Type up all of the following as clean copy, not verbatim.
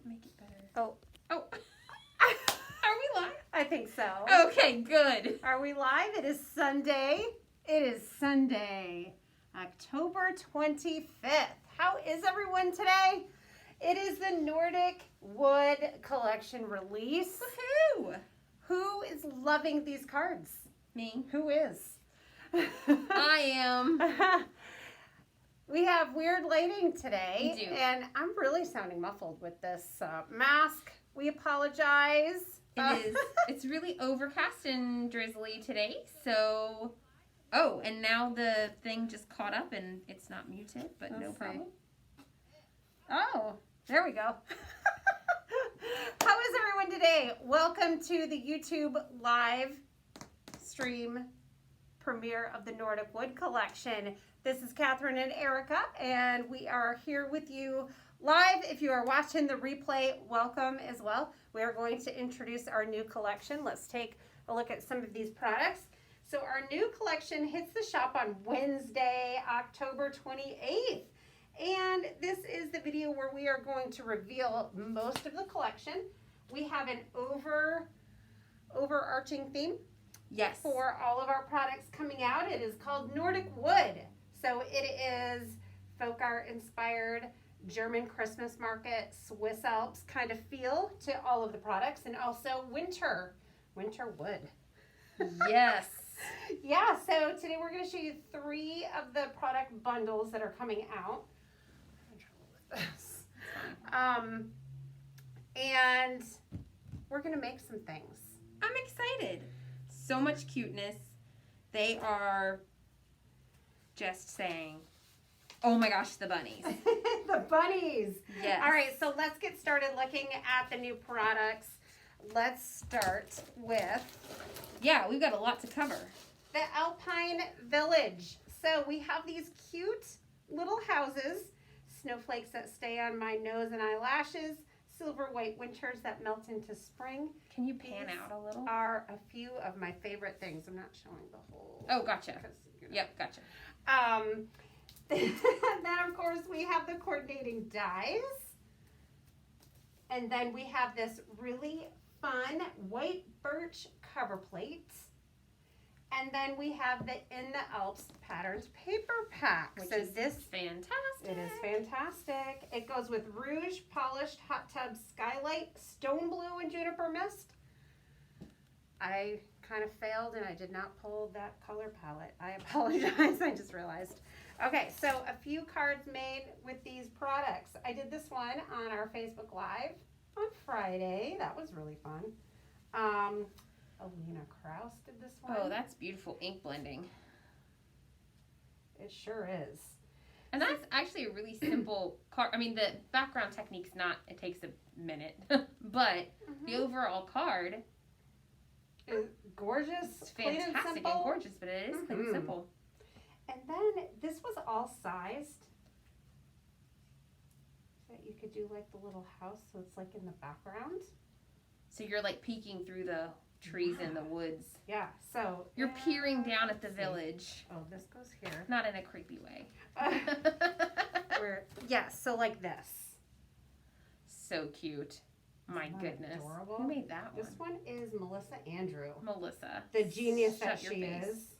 make it better. Oh. Oh. Are we live? I think so. Okay, good. Are we live? It is Sunday. It is Sunday, October 25th. How is everyone today? It is the Nordic Wood Collection release. Woohoo! Who is loving these cards? Me. Who is? I am. We have weird lighting today, We do. and I'm really sounding muffled with this mask. We apologize. It is. It's really overcast and drizzly today, so... Oh, and now the thing just caught up and it's not muted, but no Let's see. problem. Oh, there we go. How is everyone today? Welcome to the YouTube live stream premiere of the Nordic Wood Collection. This is Catherine and Erica, and we are here with you live. If you are watching the replay, welcome as well. We are going to introduce our new collection. Let's take a look at some of these products. So our new collection hits the shop on Wednesday, October 28th. And this is the video where we are going to reveal most of the collection. We have an overarching theme. Yes. For all of our products coming out. It is called Nordic Wood. So it is folk art inspired, German Christmas market, Swiss Alps kind of feel to all of the products, and also winter wood. Yes. Yeah, so today we're going to show you 3 of the product bundles that are coming out. I'm in trouble with this. And we're going to make some things. I'm excited. So much cuteness. They are just saying, oh my gosh, the bunnies. The bunnies. Yes. All right, so let's get started looking at the new products. Let's start with Yeah, we've got a lot to cover. the Alpine Village. So we have these cute little houses, snowflakes that stay on my nose and eyelashes, silver white winters that melt into spring. Can you pan out a little? Are a few of my favorite things. I'm not showing the whole. Oh, gotcha. 'Cause, you know. Yep, gotcha. Then of course we have the coordinating dies. And then we have this really fun white birch cover plate. And then we have the In the Alps Patterns paper pack. Which so is this fantastic. it is fantastic. It goes with Rouge, Polished, Hot Tub, Skylight, Stone Blue, and Juniper Mist. I kind of failed and I did not pull that color palette. I apologize. I just realized. Okay, so a few cards made with these products. I did this one on our Facebook Live on Friday. That was really fun. Alina Kraus did this one. Oh, that's beautiful ink blending. It sure is. And that's actually a really simple card. I mean, the background technique's not, it takes a minute. But the overall card Gorgeous, is clean and fantastic simple. and gorgeous, but it is clean and simple. And then this was all sized. That you could do like the little house, so it's like in the background. So you're like peeking through the trees in the woods. Yeah, so. You're peering down at the let's see. village. Oh, this goes here. Not in a creepy way. Yeah, so like this. So cute. My Isn't that goodness. adorable? Who made that one? This one is Melissa Andrew. Melissa. The genius that Shut your she face. is.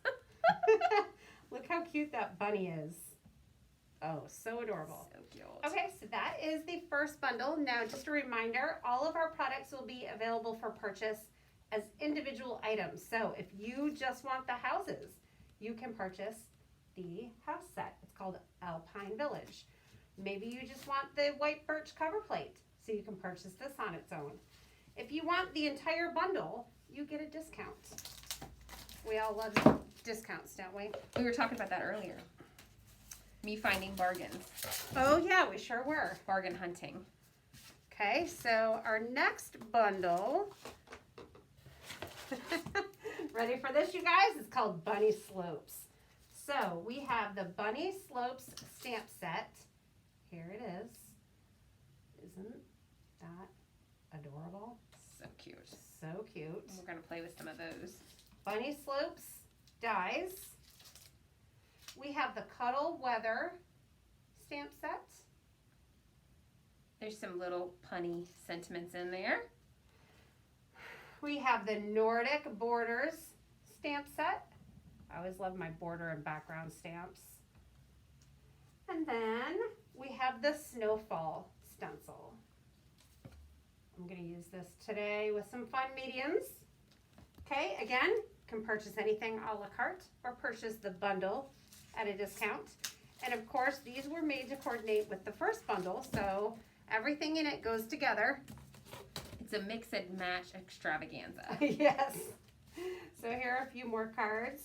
Look how cute that bunny is. Oh, so adorable. So cute. Okay, so that is the first bundle. Now, just a reminder, all of our products will be available for purchase as individual items. So if you just want the houses, you can purchase the house set. It's called Alpine Village. Maybe you just want the white birch cover plate, so you can purchase this on its own. If you want the entire bundle, you get a discount. We all love discounts, don't we? We were talking about that earlier. Me finding bargains. Oh yeah, we sure were. Bargain hunting. Okay, so our next bundle, ready for this, you guys? It's called Bunny Slopes. So we have the Bunny Slopes stamp set. Here it is. Isn't that adorable? So cute. So cute. We're going to play with some of those. Bunny Slopes dies. We have the Cuddle Weather stamp set. There's some little punny sentiments in there. We have the Nordic Borders stamp set. I always love my border and background stamps. And then we have the Snowfall stencil. I'm going to use this today with some fun mediums. Okay, again, can purchase anything a la carte or purchase the bundle at a discount. And of course, these were made to coordinate with the first bundle, so everything in it goes together. It's a mix and match extravaganza. Yes. So here are a few more cards.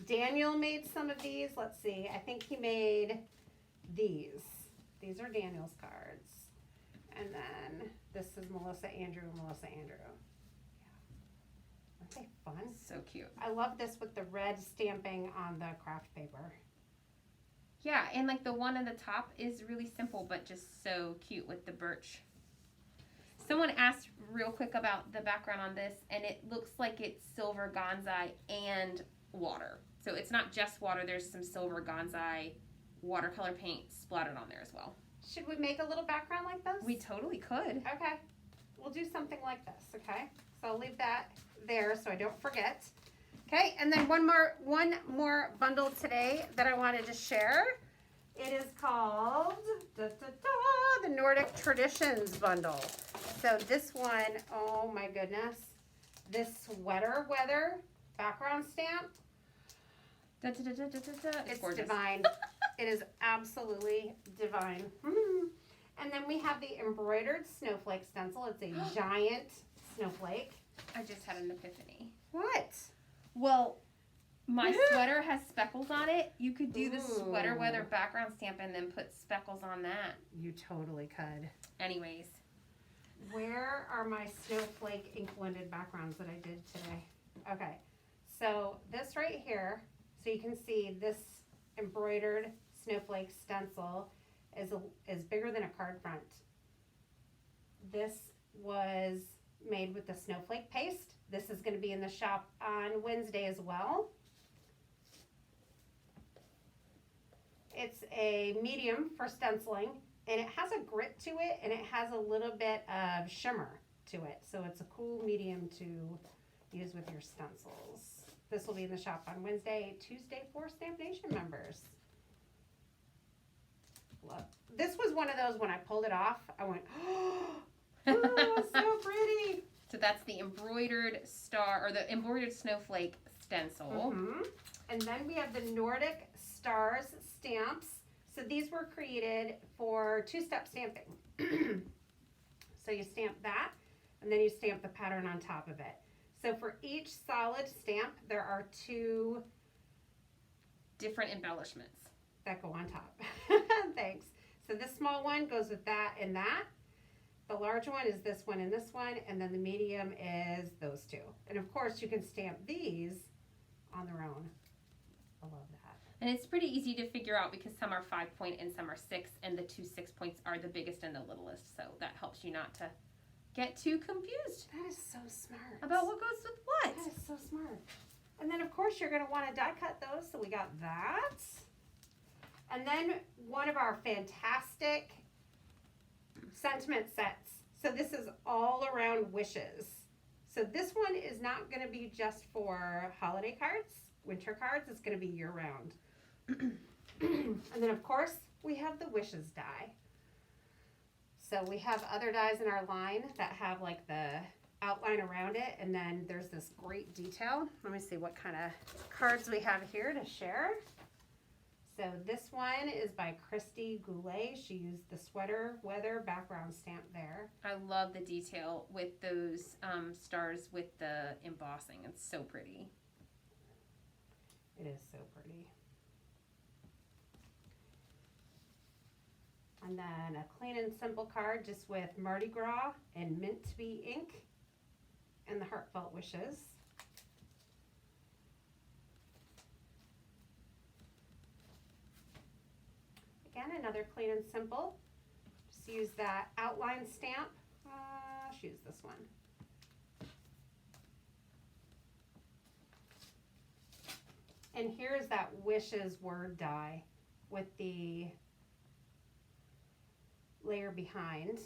Daniel made some of these. Let's see. I think he made these. These are Daniel's cards. And then this is Melissa Andrew. Yeah. Aren't they fun? So cute. I love this with the red stamping on the craft paper. Yeah, and like the one on the top is really simple, but just so cute with the birch. Someone asked real quick about the background on this, and it looks like it's silver gonzai and water. So it's not just water, there's some silver gonzai watercolor paint splattered on there as well. Should we make a little background like this? We totally could. Okay. We'll do something like this, okay? So I'll leave that there so I don't forget. Okay, and then one more bundle today that I wanted to share. It is called the Nordic Traditions bundle. So this one, oh my goodness, this sweater weather background stamp. It's gorgeous. divine. It is absolutely divine. And then we have the embroidered snowflake stencil. It's a giant snowflake. I just had an epiphany. What? Well, my sweater has speckles on it. You could do the sweater weather background stamp and then put speckles on that. You totally could. Anyways. Where are my snowflake ink blended backgrounds that I did today? Okay, so this right here, so you can see this embroidered snowflake stencil is bigger than a card front. This was made with the snowflake paste. This is going to be in the shop on Wednesday as well. It's a medium for stenciling, and it has a grit to it, and it has a little bit of shimmer to it. So it's a cool medium to use with your stencils. This will be in the shop on Wednesday, Tuesday for Stamp Nation members. Look, this was one of those when I pulled it off, I went, oh, so pretty. So that's the embroidered star, or the embroidered snowflake stencil. And then we have the Nordic Stars stamps. So these were created for two-step stamping. So you stamp that, and then you stamp the pattern on top of it. So for each solid stamp, there are two different embellishments that go on top. Thanks. So this small one goes with that and that. The large one is this one and this one, and then the medium is those two. And of course, you can stamp these on their own. I love that. And it's pretty easy to figure out because some are 5-point and some are 6, and the 2 6-points are the biggest and the littlest. So that helps you not to get too confused. That is so smart. About what goes with what. That is so smart. And then of course you're going to want to die cut those. So we got that. And then one of our fantastic sentiment sets. So this is all around wishes. So this one is not going to be just for holiday cards, winter cards. It's going to be year round. And then of course we have the wishes die. So we have other dies in our line that have like the outline around it, and then there's this great detail. Let me see what kind of cards we have here to share. So this one is by Christy Goulet. She used the sweater weather background stamp there. I love the detail with those stars with the embossing. It's so pretty. It is so pretty. And then a clean and simple card just with Mardi Gras and Mint to Be ink and the heartfelt wishes. Again, another clean and simple. Just use that outline stamp. Just use this one. And here's that wishes word die with the layer behind.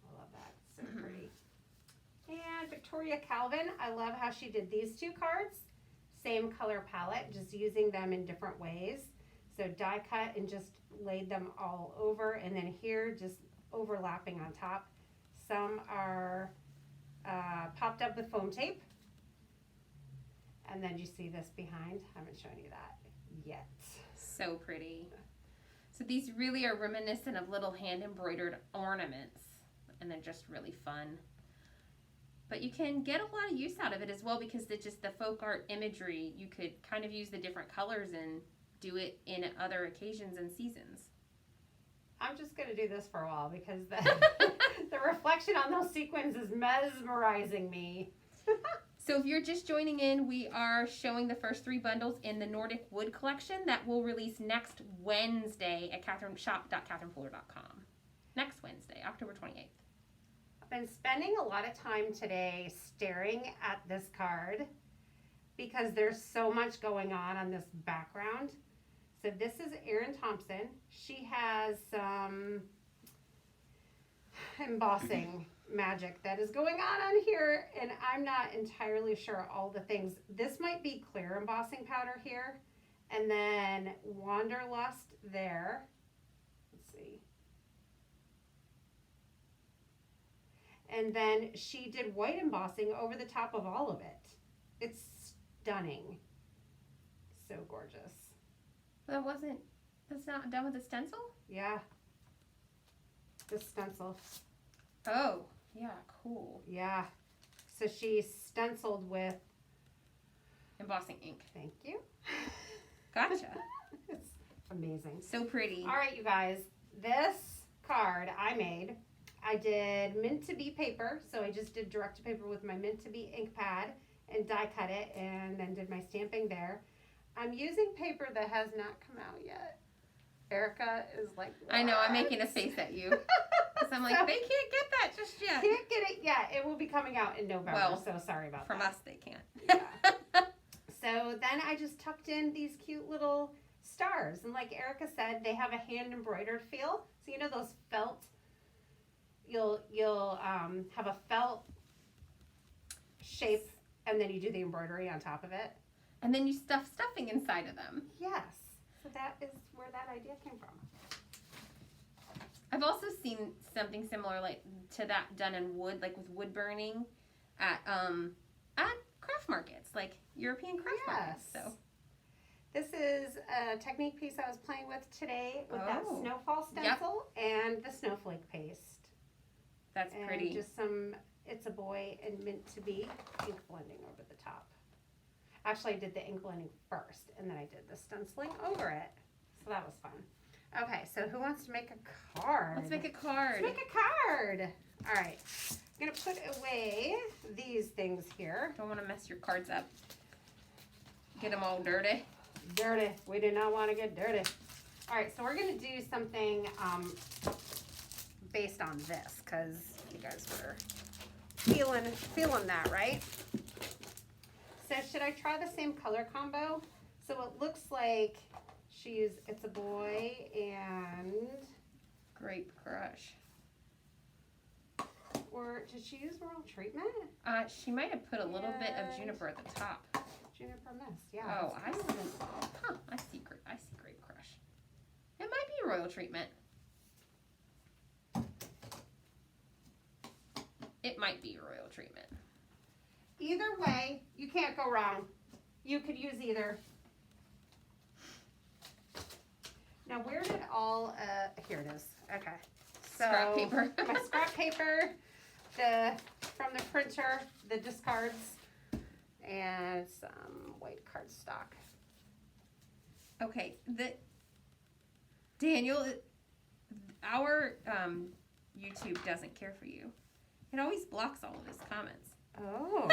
I love that. So pretty. And Victoria Calvin, I love how she did these two cards. Same color palette, just using them in different ways. So die cut and just laid them all over, and then here just overlapping on top. Some are popped up with foam tape. And then you see this behind. I haven't shown you that yet. So pretty. So these really are reminiscent of little hand embroidered ornaments, and they're just really fun. But you can get a lot of use out of it as well, because it's just the folk art imagery. You could kind of use the different colors and do it in other occasions and seasons. I'm just going to do this for a while because the reflection on those sequins is mesmerizing me. So if you're just joining in, we are showing the first 3 bundles in the Nordic Wood Collection that will release next Wednesday at shop.catherinefuller.com. Next Wednesday, October 28th. I've been spending a lot of time today staring at this card because there's so much going on this background. So this is Erin Thompson. She has some embossing magic that is going on here, and I'm not entirely sure all the things. This might be clear embossing powder here, and then Wanderlust there. Let's see. And then she did white embossing over the top of all of it. It's stunning. So gorgeous. That's not done with the stencil? Yeah. The stencil. Oh, yeah, cool. Yeah. So she stenciled with Embossing ink. Thank you. Gotcha. It's amazing. So pretty. All right, you guys. This card I made. I did mint to be paper, so I just did direct to paper with my mint to be ink pad and die cut it, and then did my stamping there. I'm using paper that has not come out yet. Erica is like, what? I know, I'm making a face at you. Because I'm like, So- they can't get that just yet. Can't get it yet. It will be coming out in November, Well, so sorry about From that. us, they can't. Yeah. So then I just tucked in these cute little stars. And like Erica said, they have a hand embroidered feel. So you know those felt, you'll have a felt shape and then you do the embroidery on top of it. And then you stuff stuffing inside of them. Yes. So that is where that idea came from. I've also seen something similar like to that done in wood, like with wood burning at craft markets, like European craft markets. So This is a technique piece I was playing with today with that Oh. snowfall stencil and the snowflake paste. that's And pretty. just some It's a Boy and Mint to Be ink blending over the top. Actually, I did the ink blending first, and then I did the stenciling over it. So that was fun. Okay, so who wants to make a card? Let's make a card. Let's make a card. All right. I'm going to put away these things here. Don't want to mess your cards up. Get them all dirty. Dirty. We do not want to get dirty. All right, so we're going to do something based on this because you guys were feeling that, right? So should I try the same color combo? So it looks like she used It's a Boy and... Grape Crush. Or did she use Royal Treatment? She might have put a little bit of Yeah. Juniper at the top. Juniper Mist, yeah. Oh, I that's see. kind of- I see Grape Crush. It might be Royal Treatment. It might be Royal Treatment. Either way, you can't go wrong. You could use either. Now, where did all, here it is. Okay. So, Scrap paper. my scrap paper, from the printer, the discards, and some white cardstock. Okay, Daniel, our YouTube doesn't care for you. It always blocks all of his comments. Oh.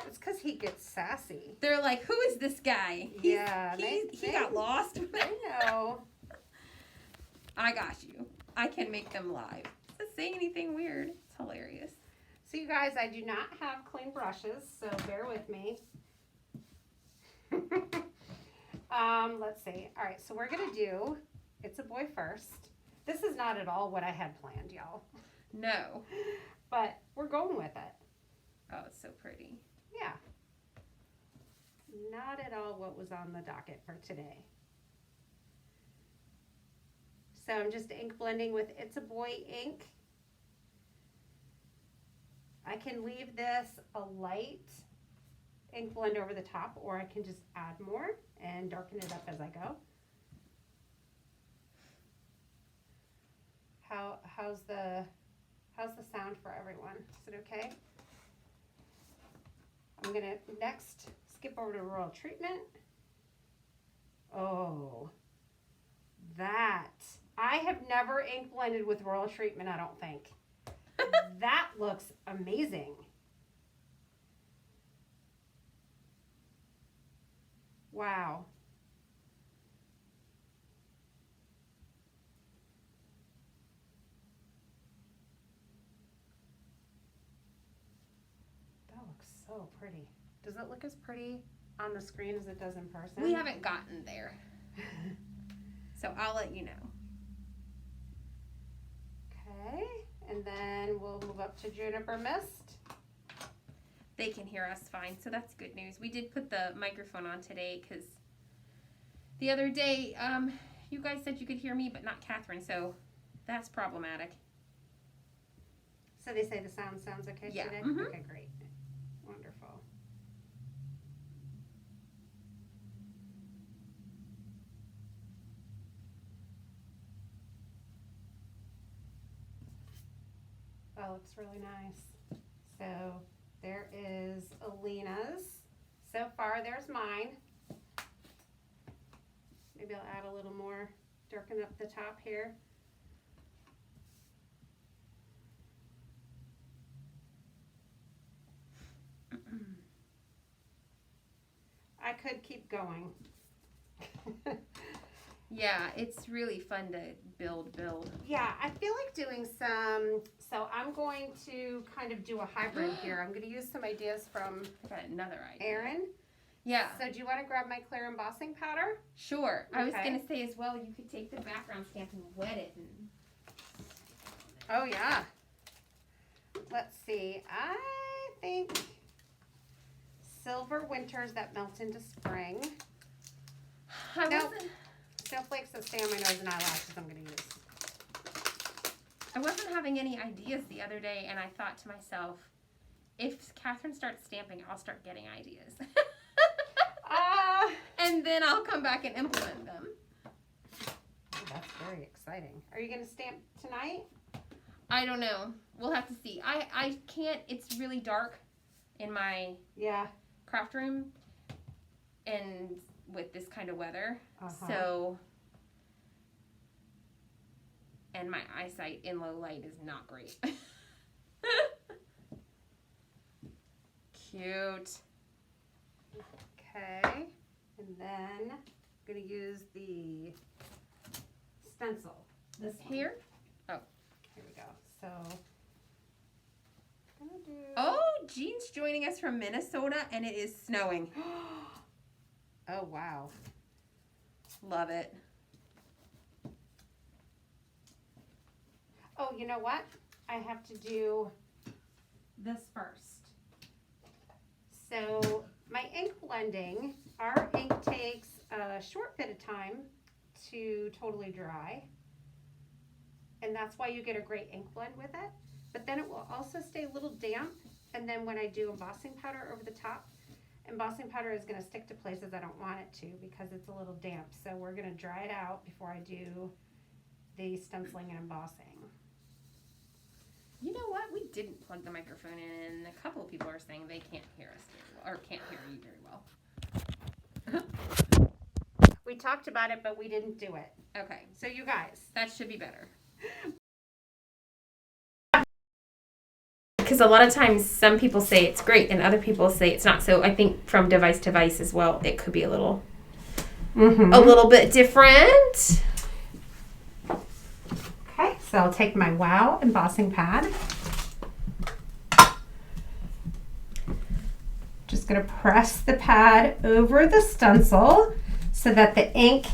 It's because he gets sassy. They're like, who is this guy? Yeah, he got lost. I know. I got you. I can make them live. Doesn't say anything weird. It's hilarious. So you guys, I do not have clean brushes, so bear with me. Let's see. All right, so we're gonna do It's a Boy first. This is not at all what I had planned, y'all. No. But we're going with it. Oh, it's so pretty. Yeah. Not at all what was on the docket for today. So I'm just ink blending with It's a Boy ink. I can leave this a light ink blend over the top, or I can just add more and darken it up as I go. How's the sound for everyone? Is it okay? I'm gonna next skip over to Royal Treatment. Oh, that. I have never ink blended with Royal Treatment, I don't think. That looks amazing. Wow. That looks so pretty. Does it look as pretty on the screen as it does in person? We haven't gotten there. So I'll let you know. Okay, and then we'll move up to Juniper Mist. They can hear us fine, so that's good news. We did put the microphone on today because the other day you guys said you could hear me but not Catherine, so that's problematic. So they say the sound sounds okay Yeah. today? Mhm. Okay, great. Wonderful. That looks really nice. So there is Alina's. So far, there's mine. Maybe I'll add a little more, darken up the top here. I could keep going. Yeah, it's really fun to build. Yeah, I feel like doing some, so I'm going to kind of do a hybrid here. I'm going to use some ideas from I got another idea. Erin. Yeah. So do you want to grab my clear embossing powder? Sure. I was Okay. going to say as well, you could take the background stamp and wet it. And... Oh, yeah. Let's see. I think Silver Winters that melt into spring. Nope. Snowflakes that stay on my nose and eyelashes I'm going to use. I wasn't having any ideas the other day, and I thought to myself, if Catherine starts stamping, I'll start getting ideas. And then I'll come back and implement them. Oh, that's very exciting. Are you going to stamp tonight? I don't know. We'll have to see. I can't. It's really dark in my craft room and with this kind of weather. So, and my eyesight in low light is not great. Cute. Okay. And then I'm going to use the stencil. This here? Oh. Here we go. So, I'm going to do... Oh, Jean's joining us from Minnesota, and it is snowing. Oh, wow. Love it. Oh, you know what? I have to do this first. So, my ink blending, our ink takes a short bit of time to totally dry. And that's why you get a great ink blend with it. But then it will also stay a little damp. And then when I do embossing powder over the top, embossing powder is going to stick to places I don't want it to because it's a little damp. So we're going to dry it out before I do the stenciling and embossing. You know what? We didn't plug the microphone in, and a couple of people are saying they can't hear us very well, or can't hear you very well. We talked about it, but we didn't do it. Okay. So you guys. That should be better. Because a lot of times some people say it's great and other people say it's not. So I think from device to device as well, it could be a little bit different. Okay, so I'll take my Wow embossing pad. Just going to press the pad over the stencil so that the ink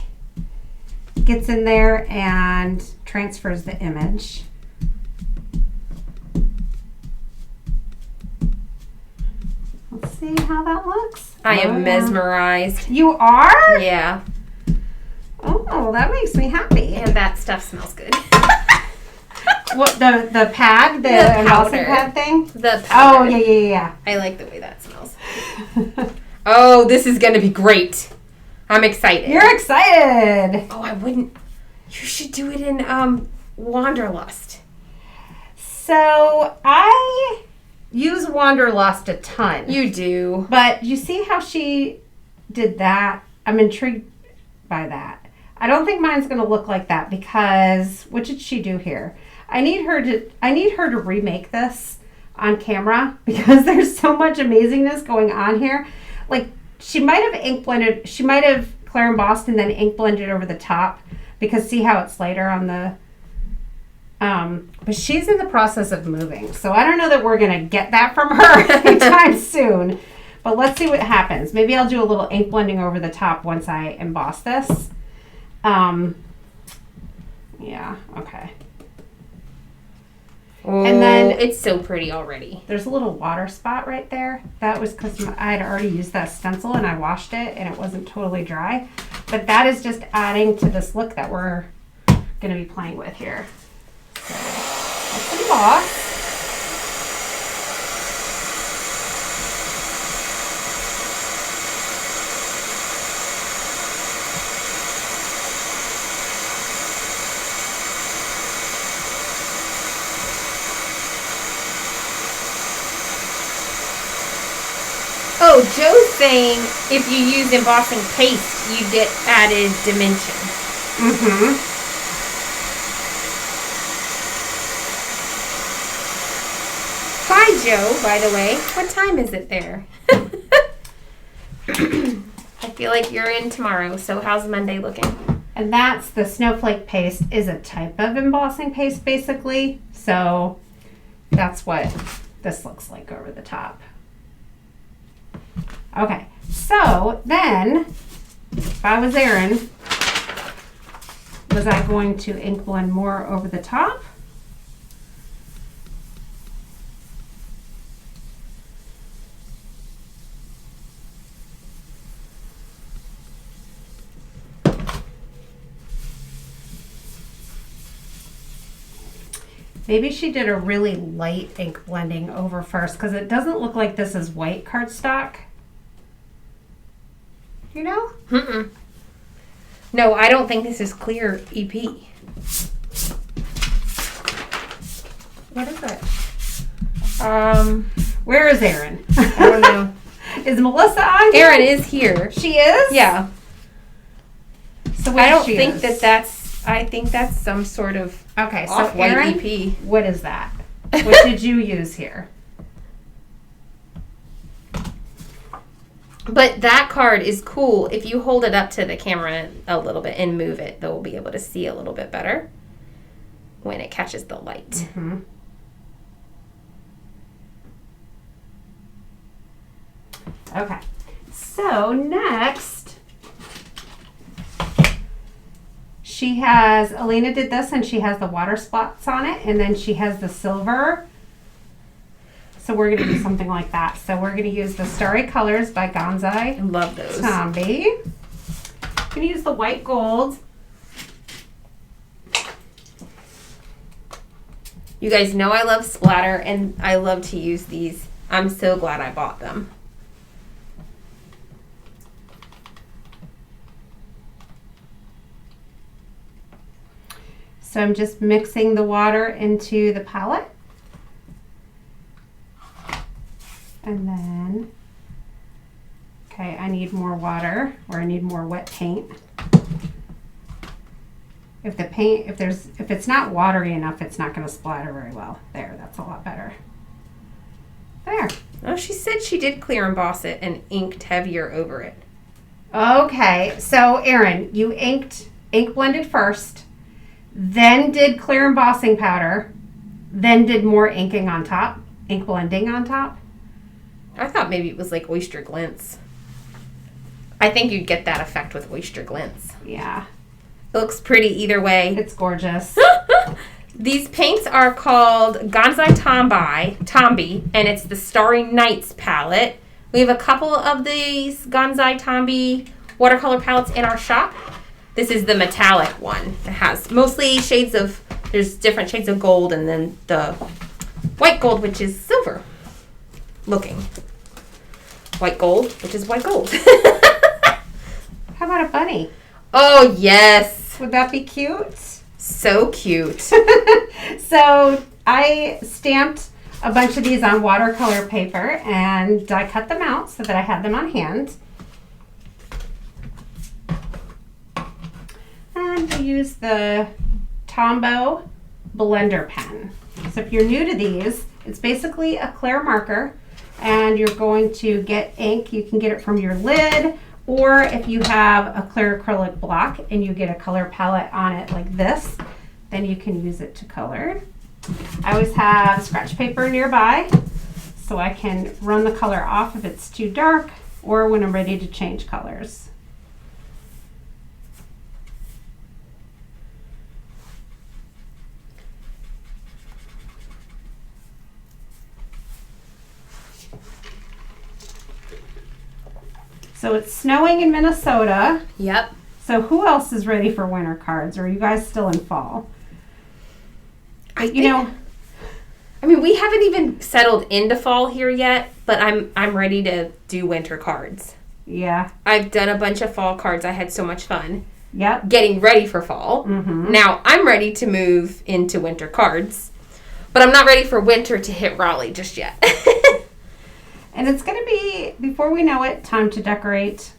gets in there and transfers the image. Let's see how that looks. I am mesmerized. You are? Yeah. Oh, that makes me happy. And that stuff smells good. What, the pad, the embossing pad thing? The powder. Oh, yeah. I like the way that smells. Oh, this is gonna be great. I'm excited. You're excited. Oh, I wouldn't. You should do it in Wanderlust. So I use Wanderlust a ton. You do. But you see how she did that? I'm intrigued by that. I don't think mine's going to look like that because what did she do here? I need her to remake this on camera because there's so much amazingness going on here. Like she might have ink blended, she might have clear embossed and then ink blended over the top because see how it's lighter on the but she's in the process of moving. So I don't know that we're going to get that from her anytime soon. But let's see what happens. Maybe I'll do a little ink blending over the top once I emboss this. Yeah, okay. Oh, and then it's so pretty already. There's a little water spot right there. That was because I had already used that stencil and I washed it and it wasn't totally dry. But that is just adding to this look that we're going to be playing with here. So let's emboss. Oh, Joe's saying if you use embossing paste, you get added dimension. Mm-hmm. Hi, Joe, by the way. What time is it there? I feel like you're in tomorrow, so how's Monday looking? And that's the Snowflake paste is a type of embossing paste, basically. So that's what this looks like over the top. Okay, so then, if I was Erin, was I going to ink blend more over the top? Maybe she did a really light ink blending over first because it doesn't look like this is white cardstock. You know? Mm-mm. No, I don't think this is clear EP. What is it? Where is Erin? I don't know. Is Melissa on here? Erin is here. She is? Yeah. So what I don't she think use? I think that's some sort of Okay, so off-white Erin, EP. what is that? What did you use here? But that card is cool. If you hold it up to the camera a little bit and move it, they'll be able to see a little bit better when it catches the light. Mm-hmm. Okay, so next, she has, Elena did this and she has the water spots on it and then she has the silver. So we're going to do something like that. So we're going to use the Starry Colors by Gonzai. I love those. Tombow. I'm going to use the white gold. You guys know I love splatter and I love to use these. I'm so glad I bought them. So I'm just mixing the water into the palette. And then, okay, I need more water or I need more wet paint. If the paint, if it's not watery enough, it's not going to splatter very well. There, that's a lot better. There. Oh, she said she did clear emboss it and inked heavier over it. Okay, so Erin, you ink blended first, then did clear embossing powder, then did more inking on top, ink blending on top. I thought maybe it was like oyster glints. I think you'd get that effect with oyster glints. Yeah. It looks pretty either way. It's gorgeous. These paints are called Tombow, and it's the Starry Nights palette. We have a couple of these Tombow watercolor palettes in our shop. This is the metallic one. It has mostly shades of, there's different shades of gold, and then the white gold, which is silver looking. White gold, which is white gold. How about a bunny? Oh, yes. Would that be cute? So cute. So I stamped a bunch of these on watercolor paper and I cut them out so that I had them on hand. And I use the Tombow Blender Pen. So if you're new to these, it's basically a clear marker and you're going to get ink. You can get it from your lid, or if you have a clear acrylic block and you get a color palette on it like this, then you can use it to color. I always have scratch paper nearby so I can run the color off if it's too dark or when I'm ready to change colors. So it's snowing in Minnesota. Yep. So who else is ready for winter cards? Or are you guys still in fall? I mean, we haven't even settled into fall here yet, but I'm ready to do winter cards. Yeah. I've done a bunch of fall cards. I had so much fun. Yep. Getting ready for fall. Mm-hmm. Now I'm ready to move into winter cards, but I'm not ready for winter to hit Raleigh just yet. And it's going to be, before we know it, time to decorate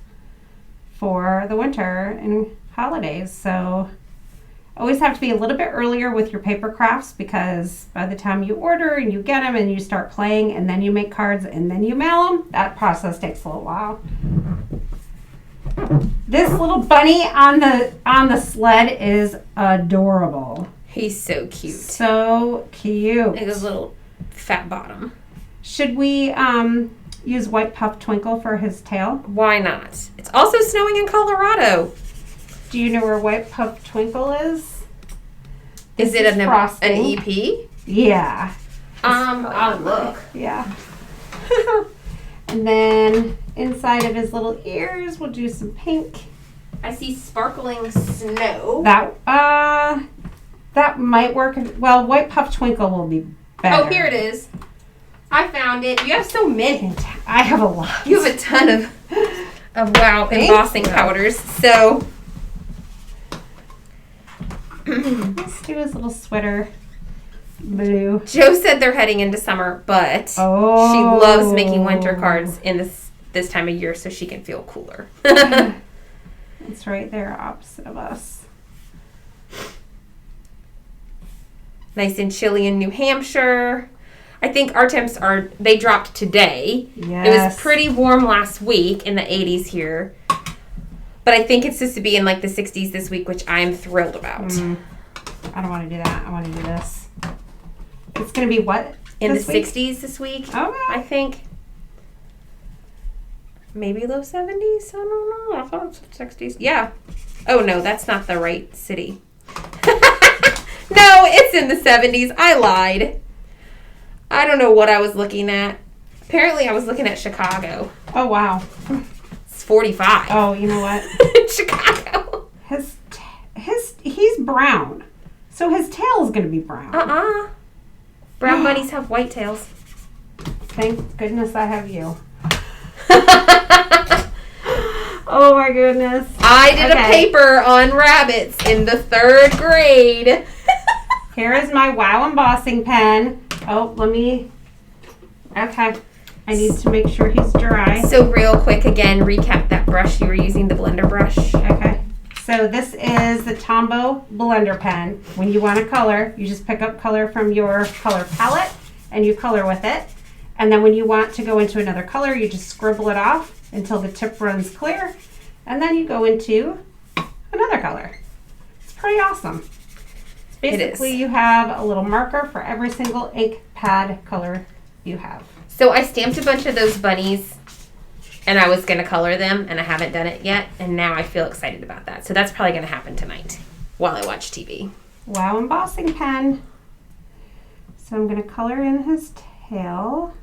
for the winter and holidays. So always have to be a little bit earlier with your paper crafts, because by the time you order and you get them and you start playing and then you make cards and then you mail them, that process takes a little while. This little bunny on the sled is adorable. He's so cute. So cute. Like his little fat bottom. Should we use White Puff Twinkle for his tail? Why not? It's also snowing in Colorado. Do you know where White Puff Twinkle is? Is it an EP? Yeah. I'll look. Yeah. And then inside of his little ears, we'll do some pink. I see sparkling snow. That might work. Well, White Puff Twinkle will be better. Oh, here it is. I found it. You have so many. I have a lot. You have a ton of wow, Thanks. embossing powders. So Let's do his little sweater blue. Joe said they're heading into summer, but she loves making winter cards in this time of year so she can feel cooler. It's right there opposite of us. Nice and chilly in New Hampshire. I think our temps they dropped today. Yes. It was pretty warm last week in the 80s here. But I think it's supposed to be in like the 60s this week, which I'm thrilled about. I don't want to do that. I want to do this. It's going to be what? In the week? 60s this week, Okay. I think. Maybe low 70s? I don't know. I thought it was 60s. Yeah. Oh, no, that's not the right city. No, it's in the 70s. I lied. I don't know what I was looking at. Apparently, I was looking at Chicago. Oh, wow. It's 45. Oh, you know what? Chicago. He's brown. So his tail is going to be brown. Brown bunnies have white tails. Thank goodness I have you. Oh my goodness. I did a paper on rabbits in the 3rd grade. Here is my Wow embossing pen. Oh, okay. I need to make sure he's dry. So real quick, again, recap that brush you were using, the blender brush. Okay. So this is the Tombow Blender Pen. When you want to color, you just pick up color from your color palette and you color with it. And then when you want to go into another color, you just scribble it off until the tip runs clear. And then you go into another color. It's pretty awesome. Basically, you have a little marker for every single ink pad color you have. So I stamped a bunch of those bunnies and I was going to color them, and I haven't done it yet, and now I feel excited about that. So that's probably going to happen tonight while I watch TV. Wow, embossing pen. So I'm going to color in his tail.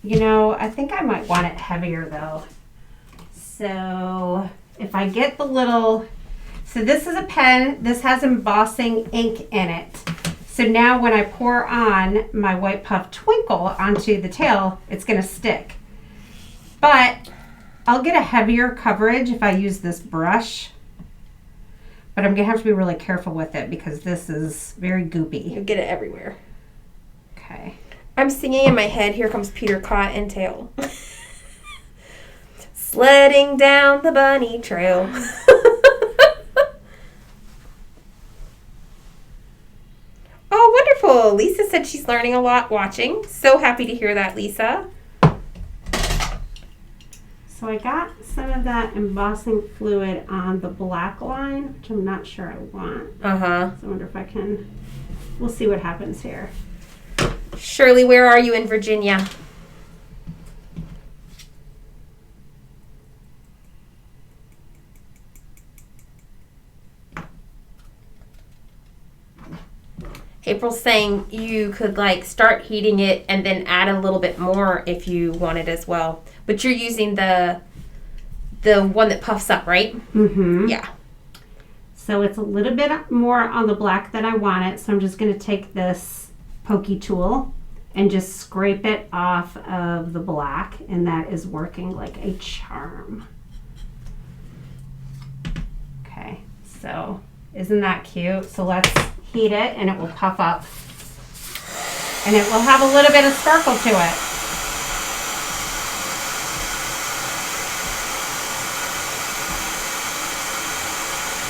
You know, I think I might want it heavier though. So if I get the little, so this is a pen, this has embossing ink in it. So now when I pour on my White Puff Twinkle onto the tail, it's going to stick. But I'll get a heavier coverage if I use this brush. But I'm going to have to be really careful with it because this is very goopy. You get it everywhere. Okay. I'm singing in my head, Here Comes Peter Cottontail. Sledding down the bunny trail. Oh, wonderful. Lisa said she's learning a lot watching. So happy to hear that, Lisa. So I got some of that embossing fluid on the black line, which I'm not sure I want. Uh-huh. So I wonder if I can, we'll see what happens here. Shirley, where are you in Virginia? April's saying you could like start heating it and then add a little bit more if you wanted as well. But you're using the one that puffs up, right? Mm-hmm. Yeah. So it's a little bit more on the black than I want it. So I'm just going to take this pokey tool and just scrape it off of the black. And that is working like a charm. Okay, so isn't that cute? So let's heat it and it will puff up. And it will have a little bit of sparkle to it.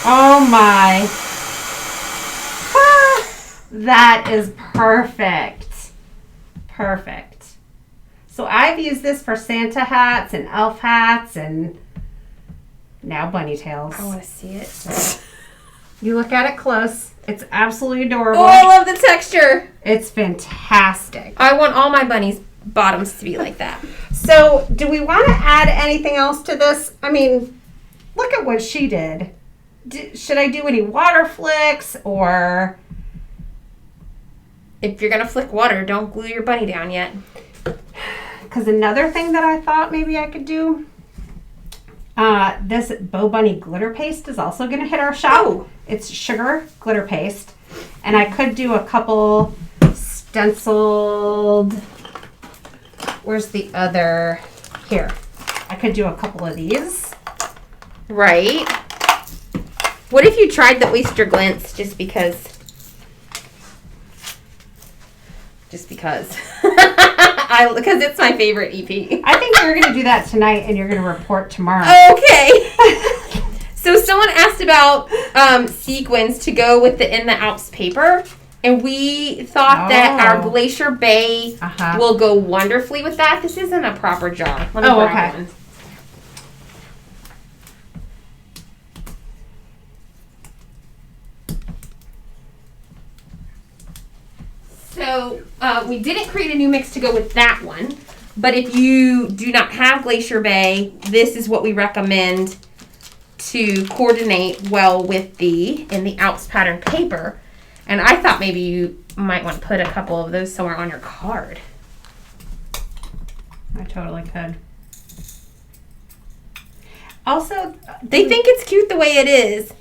Oh my. Ah, that is perfect. Perfect. So I've used this for Santa hats and elf hats and now bunny tails. I want to see it. You look at it close. It's absolutely adorable. Oh, I love the texture. It's fantastic. I want all my bunnies' bottoms to be like that. So do we want to add anything else to this? I mean, look at what she did. Should I do any water flicks or? If you're going to flick water, don't glue your bunny down yet. Because another thing that I thought maybe I could do, this Bow Bunny glitter paste is also going to hit our shop. Oh. It's sugar glitter paste. And I could do a couple stenciled, where's the other, here. I could do a couple of these. Right. What if you tried the oyster glints just because? Just because. Because it's my favorite EP. I think you're going to do that tonight and you're going to report tomorrow. Okay. So someone asked about sequins to go with the In the Alps paper. And we thought that our Glacier Bay will go wonderfully with that. This isn't a proper jar. Let me grab one. So we didn't create a new mix to go with that one, but if you do not have Glacier Bay, this is what we recommend to coordinate well with the In the Alps pattern paper. And I thought maybe you might want to put a couple of those somewhere on your card. I totally could. Also, they think it's cute the way it is.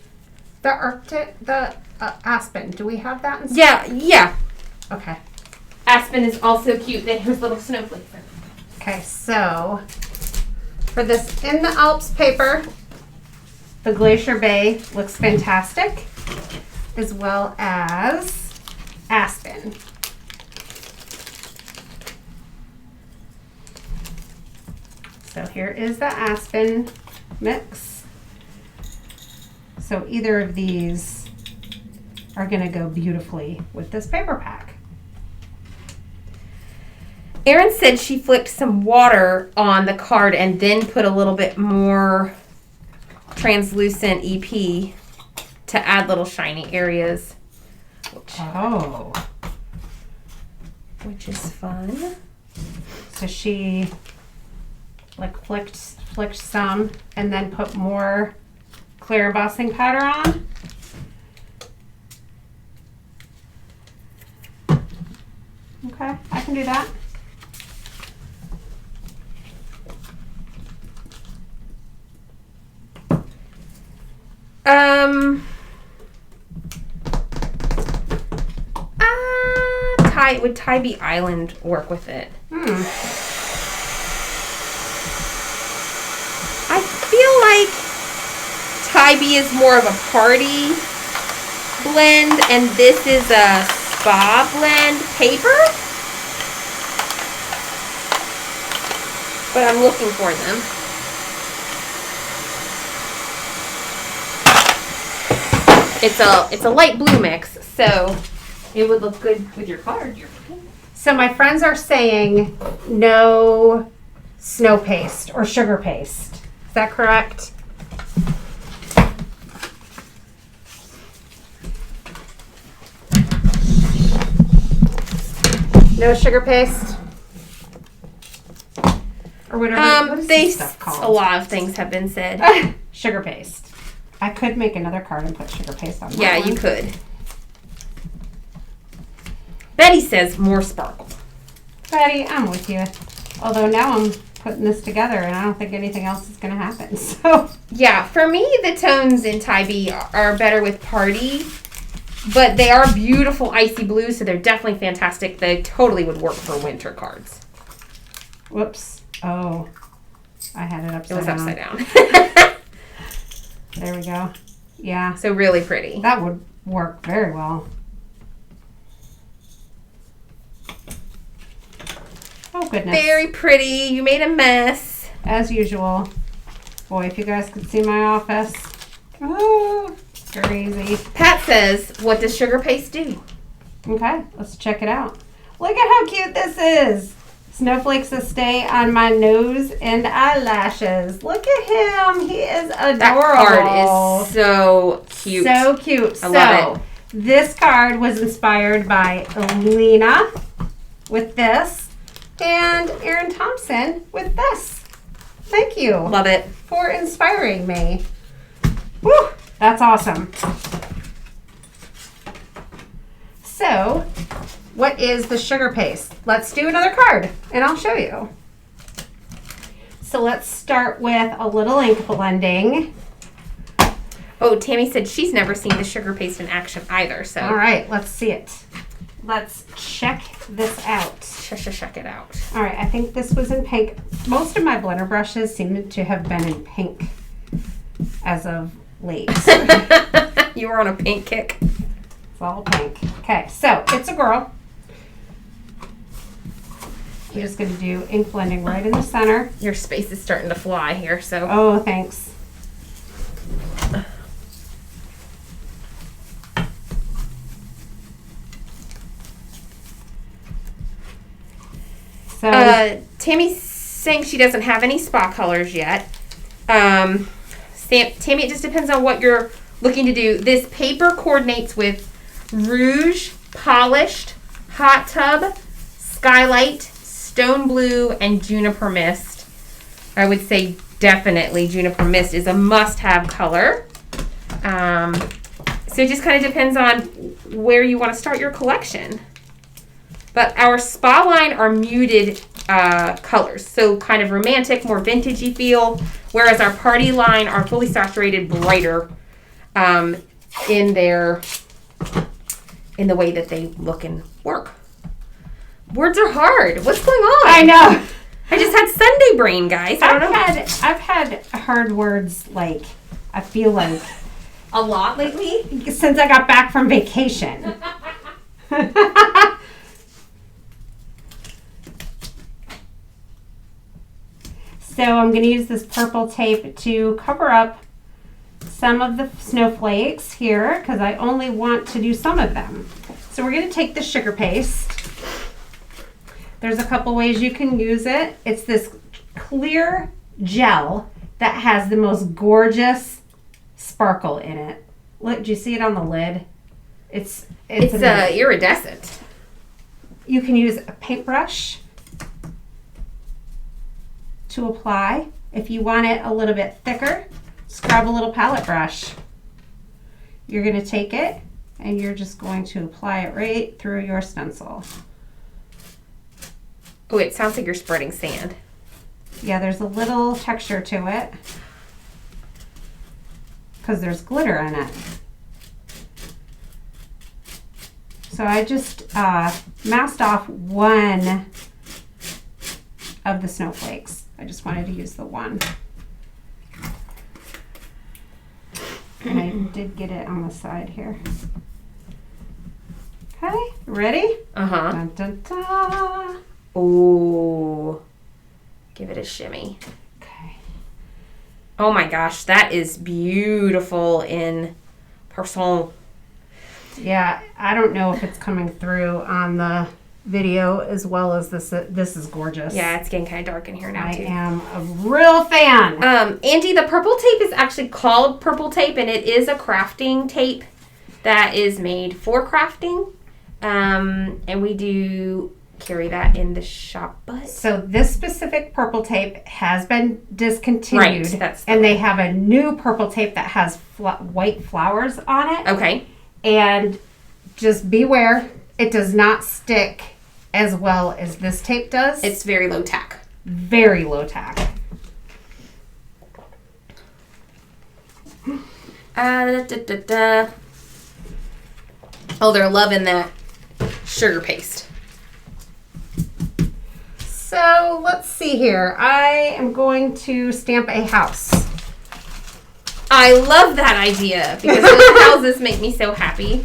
The Aspen, do we have that in stock? Yeah. Okay. Aspen is also cute. Then here's little snowflakes. Okay, so for this In the Alps paper, the Glacier Bay looks fantastic, as well as Aspen. So here is the Aspen mix. So either of these are going to go beautifully with this paper pack. Erin said she flicked some water on the card and then put a little bit more translucent EP to add little shiny areas. Which is fun. So she like flicked some and then put more clear embossing powder on. Okay, I can do that. Would Tybee Island work with it? I feel like Tybee is more of a party blend, and this is a spa blend paper. But I'm looking for them. It's a light blue mix, so it would look good with your card. So my friends are saying no snow paste or sugar paste. Is that correct? No sugar paste? Or whatever. What is this stuff called? A lot of things have been said. Sugar paste. I could make another card and put sugar paste on. Yeah, you could. Betty says more sparkle. Betty, I'm with you. Although now I'm putting this together and I don't think anything else is going to happen. So yeah, for me, the tones in Tybee are better with party, but they are beautiful icy blues, so they're definitely fantastic. They totally would work for winter cards. Whoops. Oh, I had it upside down. It was upside down. There we go. Yeah. So really pretty. That would work very well. Oh, goodness. Very pretty. You made a mess. As usual. Boy, if you guys could see my office. Oh, crazy. Pat says, what does sugar paste do? Okay, let's check it out. Look at how cute this is. Snowflakes to stay on my nose and eyelashes. Look at him. He is adorable. That card is so cute. So cute. I love it. This card was inspired by Lena with this and Erin Thompson with this. Thank you. Love it. For inspiring me. Woo! That's awesome. So, what is the sugar paste? Let's do another card and I'll show you. So let's start with a little ink blending. Oh, Tammy said she's never seen the sugar paste in action either. So all right, let's see it. Let's check this out. Check it out. All right, I think this was in pink. Most of my blender brushes seem to have been in pink as of late. You were on a pink kick. It's all pink. Okay, so it's a girl. I'm just going to do ink blending right in the center. Your space is starting to fly here, so. Oh, thanks. So, Tammy's saying she doesn't have any spa colors yet. Tammy, it just depends on what you're looking to do. This paper coordinates with Rouge, Polished, Hot Tub, Skylight, Stone Blue, and Juniper Mist. I would say definitely Juniper Mist is a must-have color. So it just kind of depends on where you want to start your collection. But our spa line are muted colors, so kind of romantic, more vintagey feel, whereas our party line are fully saturated, brighter in the way that they look and work. Words are hard. What's going on? I know. I just had Sunday brain, guys. I don't know. I've had hard words like, I feel like. A lot lately? Since I got back from vacation. So I'm going to use this purple tape to cover up some of the snowflakes here because I only want to do some of them. So we're going to take the sugar paste. There's a couple ways you can use it. It's this clear gel that has the most gorgeous sparkle in it. Look, do you see it on the lid? It's iridescent. You can use a paintbrush to apply. If you want it a little bit thicker, grab a little palette brush. You're going to take it and you're just going to apply it right through your stencil. Oh, it sounds like you're spreading sand. Yeah, there's a little texture to it because there's glitter in it. So I just masked off one of the snowflakes. I just wanted to use the one. And I did get it on the side here. Okay, ready? Uh-huh. Dun, dun, dun. Ooh. Give it a shimmy. Okay. Oh my gosh, that is beautiful in person. Yeah, I don't know if it's coming through on the video as well as this. This is gorgeous. Yeah, it's getting kind of dark in here now, too. I am a real fan. Angie, the purple tape is actually called purple tape, and it is a crafting tape that is made for crafting. And we do carry that in the shop, but So this specific purple tape has been discontinued. right, that's and they have a new purple tape that has white flowers on it. okay. And just beware, it does not stick as well as this tape does. It's very low tack. Very low tack. Oh, they're loving that sugar paste. So let's see here. I am going to stamp a house. I love that idea because those houses make me so happy.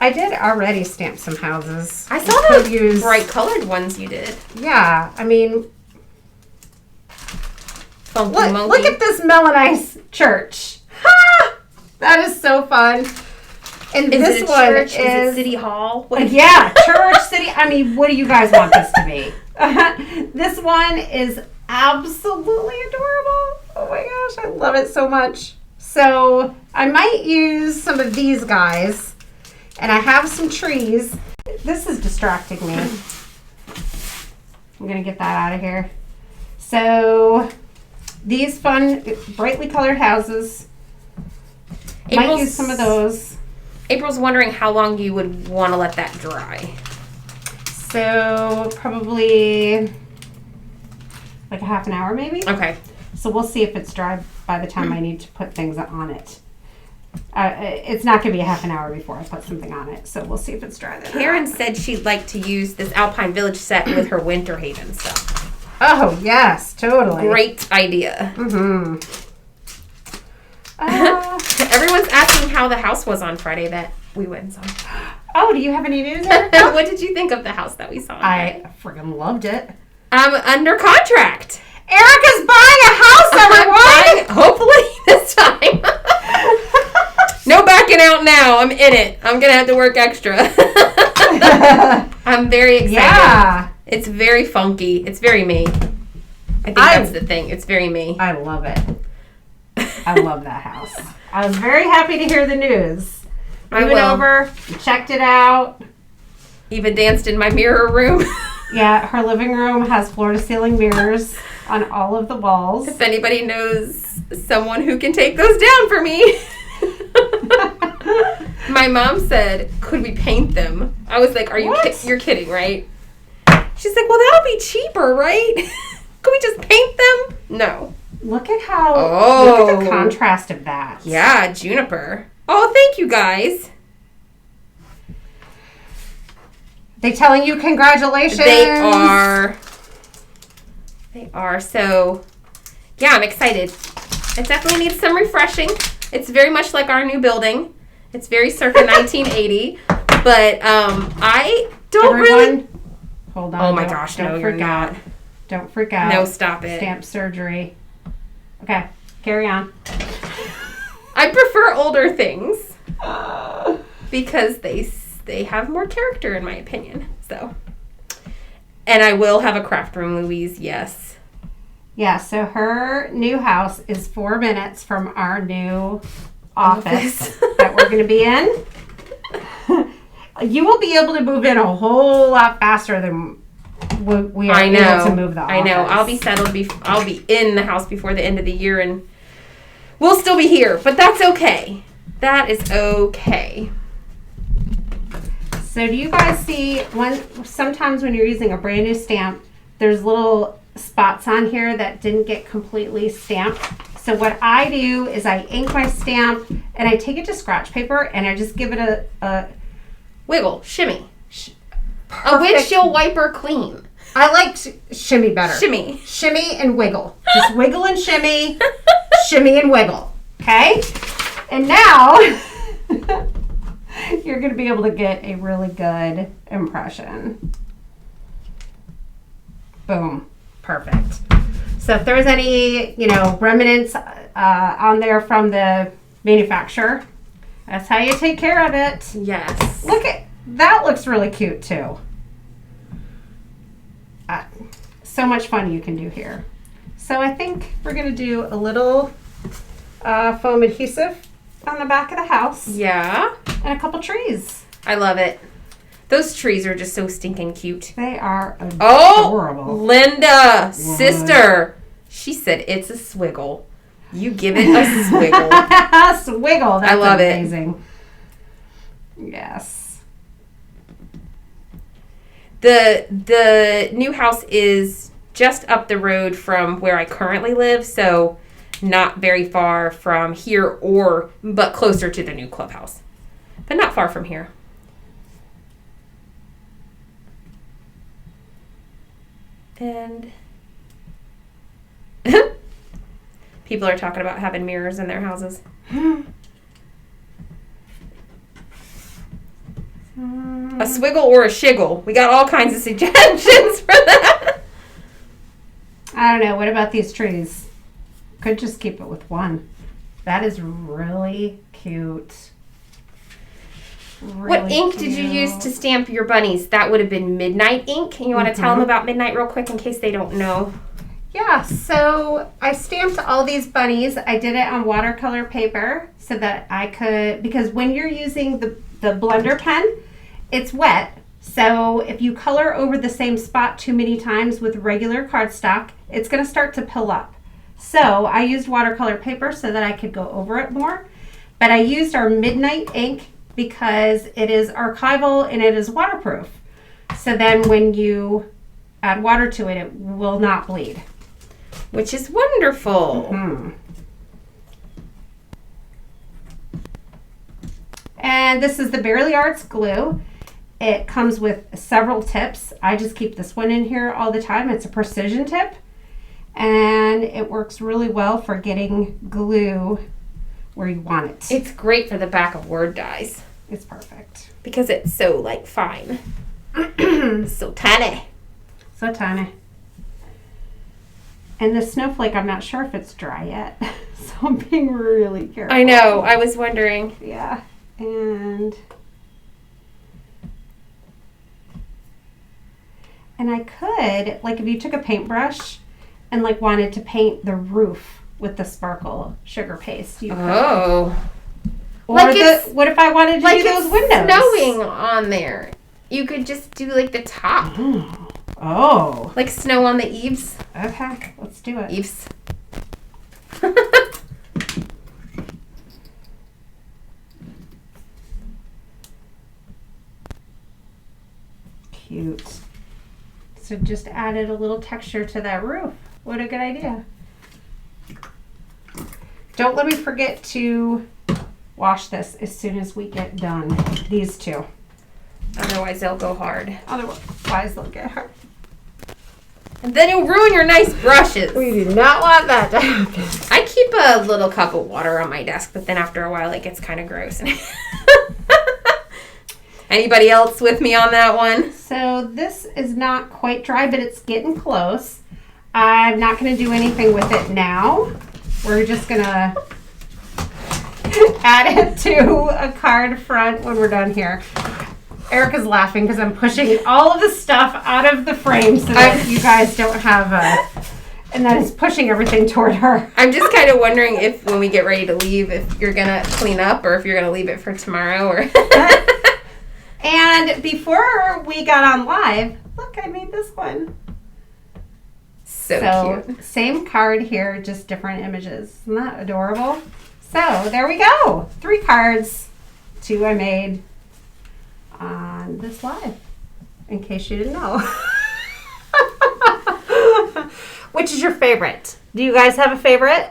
I did already stamp some houses. I saw You could those use bright colored ones you did. Yeah, I mean, Funky look monkey. at this Melanized church. Ha! That is so fun. And Is this it a one church? Is is it City Hall? What yeah, church, city. I mean, what do you guys want this to be? This one is absolutely adorable. Oh my gosh, I love it so much. So I might use some of these guys, and I have some trees. This is distracting me. I'm gonna get that out of here. So these fun, brightly colored houses. Might use some of those. April's wondering how long you would want to let that dry. So probably like a half an hour maybe. Okay. So we'll see if it's dry by the time I need to put things on it. It's not going to be a half an hour before I put something on it. So we'll see if it's dry then. Karen said she'd like to use this Alpine Village set with her Winter Haven stuff. Oh, yes, totally. Great idea. Mm-hmm. Everyone's asking how the house was on Friday that we went and saw. Oh, do you have any news, Erica? What did you think of the house that we saw on I Friday? freaking loved it. I'm under contract. Erica's buying a house, everyone! Hopefully this time. No backing out now. I'm in it. I'm going to have to work extra. I'm very excited. Yeah. It's very funky. It's very me. I think that's the thing. It's very me. I love it. I love that house. I was very happy to hear the news. We went over, checked it out. Even danced in my mirror room. Yeah, her living room has floor-to-ceiling mirrors on all of the walls. If anybody knows someone who can take those down for me. My mom said, could we paint them? I was like, you're kidding, right? She's like, well, that'll be cheaper, right? Could we just paint them? No. Look at how, look at the contrast of that. Yeah, Juniper. Oh, thank you guys. They telling you congratulations? They are. They are. So, yeah, I'm excited. It definitely needs some refreshing. It's very much like our new building. It's very circa 1980. But I don't really... Hold on. Oh my gosh, no, you're not. Don't freak out. No, stop it. Stamp surgery. Okay, carry on. I prefer older things because they have more character, in my opinion. So, and I will have a craft room, Louise. Yes. Yeah. So her new house is 4 minutes from our new office that we're going to be in. You will be able to move in a whole lot faster than we are able to move the office. I know. I'll be settled. I'll be in the house before the end of the year, and we'll still be here. But that's okay. That is okay. So do you guys see, sometimes when you're using a brand new stamp, there's little spots on here that didn't get completely stamped. So what I do is I ink my stamp and I take it to scratch paper and I just give it a wiggle, shimmy. A windshield wiper clean. I like shimmy better. Shimmy and wiggle. Just wiggle and shimmy, shimmy and wiggle. Okay? And now you're going to be able to get a really good impression. Boom. Perfect. So if there's any, remnants on there from the manufacturer, that's how you take care of it. Yes. Look at, that looks really cute too. So much fun you can do here. So I think we're going to do a little foam adhesive on the back of the house. Yeah. And a couple trees. I love it. Those trees are just so stinking cute. They are adorable. Oh, Linda, sister. She said it's a swiggle. You give it a swiggle. Swiggle. That's I love amazing. Yes. The new house is just up the road from where I currently live, so not very far from here but closer to the new clubhouse. But not far from here. And people are talking about having mirrors in their houses. A swiggle or a shiggle. We got all kinds of suggestions for that. I don't know. What about these trees? Could just keep it with one. That is really cute. What ink did you use to stamp your bunnies? That would have been Midnight ink. You want to tell them about Midnight real quick in case they don't know? Yeah, so I stamped all these bunnies. I did it on watercolor paper so that I could, because when you're using the blender pen, it's wet. So if you color over the same spot too many times with regular cardstock, it's going to start to pill up. So I used watercolor paper so that I could go over it more. But I used our Midnight ink because it is archival and it is waterproof. So then when you add water to it, it will not bleed. Which is wonderful. Mm-hmm. And this is the Barely Arts glue. It comes with several tips. I just keep this one in here all the time. It's a precision tip. And it works really well for getting glue where you want it. It's great for the back of Word dies. It's perfect. Because it's so, fine. So tiny. So tiny. And the Snowflake, I'm not sure if it's dry yet. So I'm being really careful. I know. I was wondering. Yeah. And I could, if you took a paintbrush and, wanted to paint the roof with the sparkle sugar paste, you could. Oh. Or what if I wanted to do those windows? Snowing on there. You could just do, the top. Oh. Like snow on the eaves. Okay, let's do it. Eaves. Cute. So just added a little texture to that roof. What a good idea. Don't let me forget to wash this as soon as we get done. These two. Otherwise they'll go hard. Otherwise they'll get hard. And then you'll ruin your nice brushes. We do not want that to happen. I keep a little cup of water on my desk, but then after a while it gets kind of gross. Anybody else with me on that one? So this is not quite dry, but it's getting close. I'm not going to do anything with it now. We're just going to add it to a card front when we're done here. Erica's laughing because I'm pushing all of the stuff out of the frame so that you guys don't have and that is pushing everything toward her. I'm just kind of wondering if when we get ready to leave, if you're going to clean up or if you're going to leave it for tomorrow or... And before we got on live, look, I made this one. So cute. Same card here, just different images. Isn't that adorable? So there we go. 3 cards. 2 I made on this live, in case you didn't know. Which is your favorite? Do you guys have a favorite?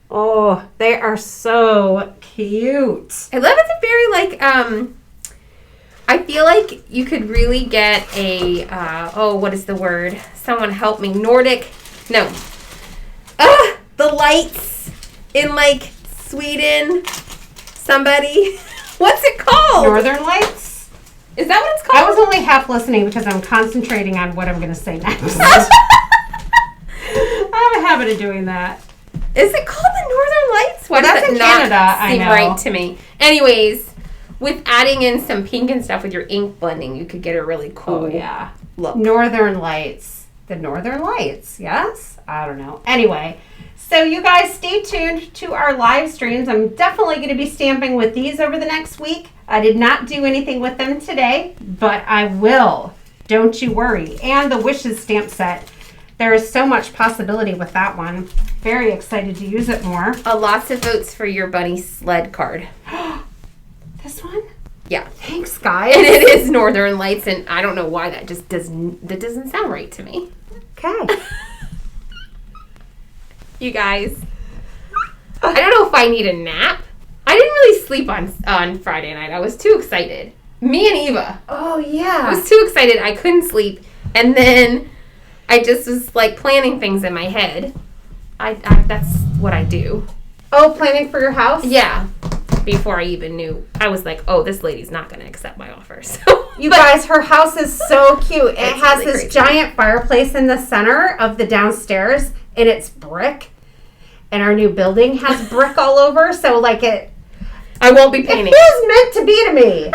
Oh, they are so cute. I love it. It's very like I feel like you could really get a what is the word? Someone help me. Nordic. No. The lights in like Sweden. Somebody. What's it called? Northern Lights? Is that what it's called? I was only half listening because I'm concentrating on what I'm going to say next. I have a habit of doing that. Is it called the Northern Lights? Why That's does it in not Canada, I seem know. right to me? Anyways, with adding in some pink and stuff with your ink blending, you could get a really cool look. Northern Lights. The Northern Lights, yes? I don't know. Anyway, so you guys stay tuned to our live streams. I'm definitely going to be stamping with these over the next week. I did not do anything with them today, but I will. Don't you worry. And the Wishes stamp set. There is so much possibility with that one. Very excited to use it more. Lots of votes for your bunny sled card. This one? Yeah. Thanks, guys. And it is Northern Lights, and I don't know why that doesn't sound right to me. Okay. You guys, I don't know if I need a nap. I didn't really sleep on Friday night. I was too excited. Me and Eva. Oh, yeah. I was too excited. I couldn't sleep. And then I just was like planning things in my head. I that's what I do. Oh, planning for your house? Yeah. Before I even knew, I was like, oh, this lady's not going to accept my offer. So you guys, her house is so cute. It has really this crazy. giant fireplace in the center of the downstairs, and it's brick. And our new building has brick all over, so like I won't be it painting. feels meant to be to me.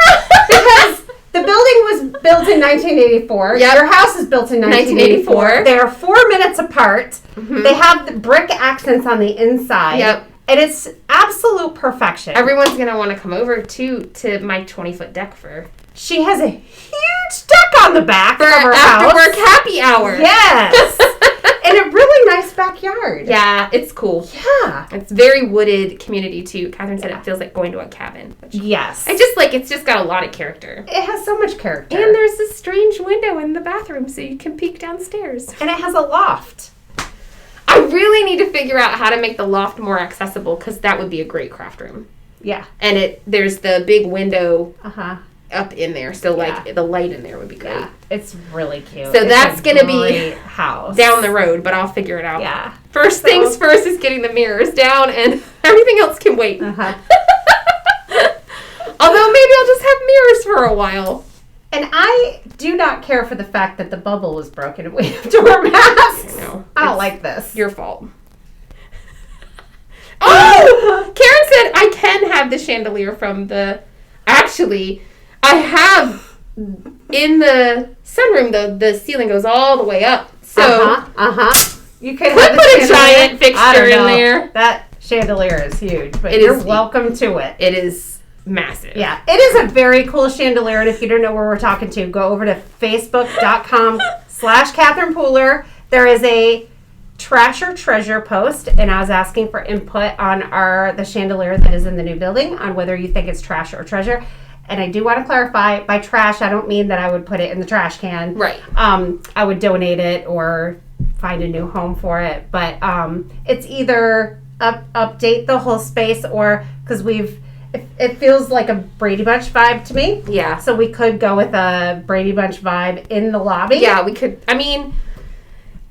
Because the building was built in 1984. Yep. Your house is built in 1984. 1984. They are 4 minutes apart. Mm-hmm. They have the brick accents on the inside. Yep. And it's absolute perfection. Everyone's going to want to come over to my 20-foot deck for She has a huge deck on the back of her after house. work happy hour. Yes. And a really nice backyard. Yeah, it's cool. Yeah. It's very wooded community too. Catherine said it feels like going to a cabin. Which Yes. I just like, it's just got a lot of character. It has so much character. And there's this strange window in the bathroom so you can peek downstairs. And it has a loft. I really need to figure out how to make the loft more accessible because that would be a great craft room. Yeah. And there's the big window Uh-huh. up in there, so like the light in there would be great. Yeah. It's really cute. So It's that's a gonna be great house. Down the road, but I'll figure it out. Yeah. First things first is getting the mirrors down, and everything else can wait. Uh-huh. Although maybe I'll just have mirrors for a while. And I do not care for the fact that the bubble was broken and we have to wear masks. No, I don't it's like this. your fault. Oh! Karen said I can have the chandelier from the... Actually, I have... In the sunroom, the ceiling goes all the way up. So You could put have a giant fixture in there. That chandelier is huge, but It you're is- welcome to it. It is massive. Yeah, it is a very cool chandelier, and if you don't know where we're talking to, go over to facebook.com/Catherine Pooler. There is a trash or treasure post, and I was asking for input on the chandelier that is in the new building on whether you think it's trash or treasure. And I do want to clarify, by trash, I don't mean that I would put it in the trash can. Right. I would donate it or find a new home for it. But it's either update the whole space or, because it feels like a Brady Bunch vibe to me. Yeah. So we could go with a Brady Bunch vibe in the lobby. Yeah, we could. I mean,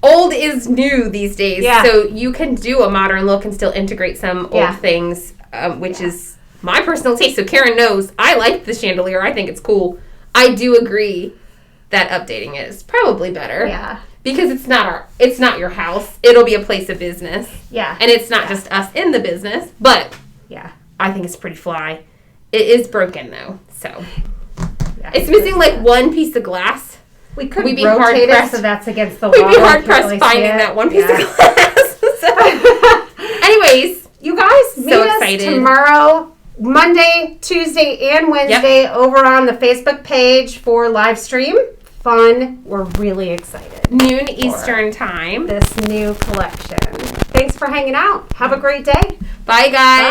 old is new these days. Yeah. So you can do a modern look and still integrate some old things, which is my personal taste. So Karen knows I like the chandelier. I think it's cool. I do agree that updating it is probably better. Yeah. Because it's not your house. It'll be a place of business. Yeah. And it's not just us in the business, but Yeah. I think it's pretty fly. It is broken though. So Yeah. it's missing like one piece of glass. We could we'd be rotate it hard-pressed. so that's against the wall. We'd be hard You can't pressed really finding see it. that one piece Yeah. of glass. So, anyways, You guys, meet us excited. tomorrow, Monday, Tuesday, and Wednesday over on the Facebook page for live stream. fun. We're really excited. Noon Eastern time. This new collection. Thanks for hanging out. Have a great day. Bye, guys. Bye.